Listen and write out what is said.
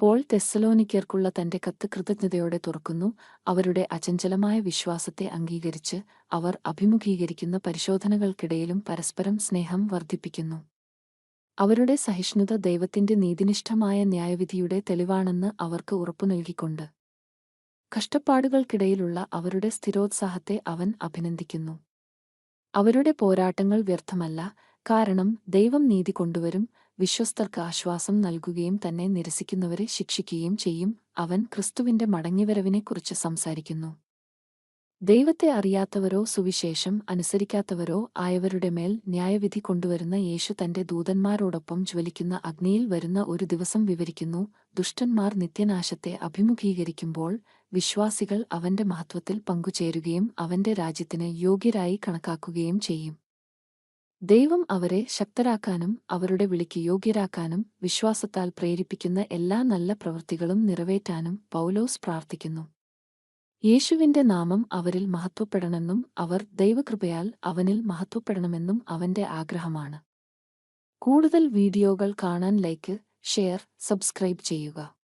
Paul തെസ്സലോനിക്കർക്കുള്ള തന്റെ കത്ത് കൃതജ്ഞതയോടെ തുറക്കുന്നു. അവരുടെ അചഞ്ചലമായ വിശ്വാസത്തെ അംഗീകരിച്ച് അവർ അഭിമുഖീകരിക്കുന്ന പരിശോധനകൾക്കിടയിലും പരസ്പരം സ്നേഹം വർദ്ധിപ്പിക്കുന്നു. അവരുടെ സഹിഷ്ണുത ദൈവത്തിന്റെ നീതിനിഷ്ഠമായ ന്യായവിധിയുടെ തെളിവാണെന്ന് അവർക്ക് ഉറപ്പു നൽകിക്കൊണ്ട് കഷ്ടപ്പാടുകൾക്കിടയിലുള്ള അവരുടെ സ്ഥിരോത്സാഹത്തെ അവൻ അഭിനന്ദിക്കുന്നു. അവരുടെ പോരാട്ടങ്ങൾ വ്യർത്ഥമല്ല, കാരണം ദൈവം നീതി കൊണ്ടുവരും, വിശ്വസ്തർക്ക് ആശ്വാസം നൽകുകയും തന്നെ നിരസിക്കുന്നവരെ ശിക്ഷിക്കുകയും ചെയ്യും. അവൻ ക്രിസ്തുവിന്റെ മടങ്ങിവരവിനെക്കുറിച്ച് സംസാരിക്കുന്നു. ദൈവത്തെ അറിയാത്തവരോ സുവിശേഷം അനുസരിക്കാത്തവരോ ആയവരുടെ മേൽ ന്യായവിധി കൊണ്ടുവരുന്ന യേശു തന്റെ ദൂതന്മാരോടൊപ്പം ജ്വലിക്കുന്ന അഗ്നിയിൽ വരുന്ന ഒരു ദിവസം വിവരിക്കുന്നു. ദുഷ്ടന്മാർ നിത്യനാശത്തെ അഭിമുഖീകരിക്കുമ്പോൾ വിശ്വാസികൾ അവന്റെ മഹത്വത്തിൽ പങ്കുചേരുകയും അവന്റെ രാജ്യത്തിന് യോഗ്യരായി കണക്കാക്കുകയും ചെയ്യും. ദൈവം അവരെ ശക്തരാക്കാനും അവരുടെ വിളിക്ക് യോഗ്യരാക്കാനും വിശ്വാസത്താൽ പ്രേരിപ്പിക്കുന്ന എല്ലാ നല്ല പ്രവൃത്തികളും നിറവേറ്റാനും പൗലോസ് പ്രാർത്ഥിക്കുന്നു. യേശുവിന്റെ നാമം അവരിൽ മഹത്വപ്പെടണമെന്നും അവർ ദൈവകൃപയാൽ അവനിൽ മഹത്വപ്പെടണമെന്നും അവന്റെ ആഗ്രഹമാണ്. കൂടുതൽ വീഡിയോകൾ കാണാൻ ലൈക്ക്, ഷെയർ, സബ്സ്ക്രൈബ് ചെയ്യുക.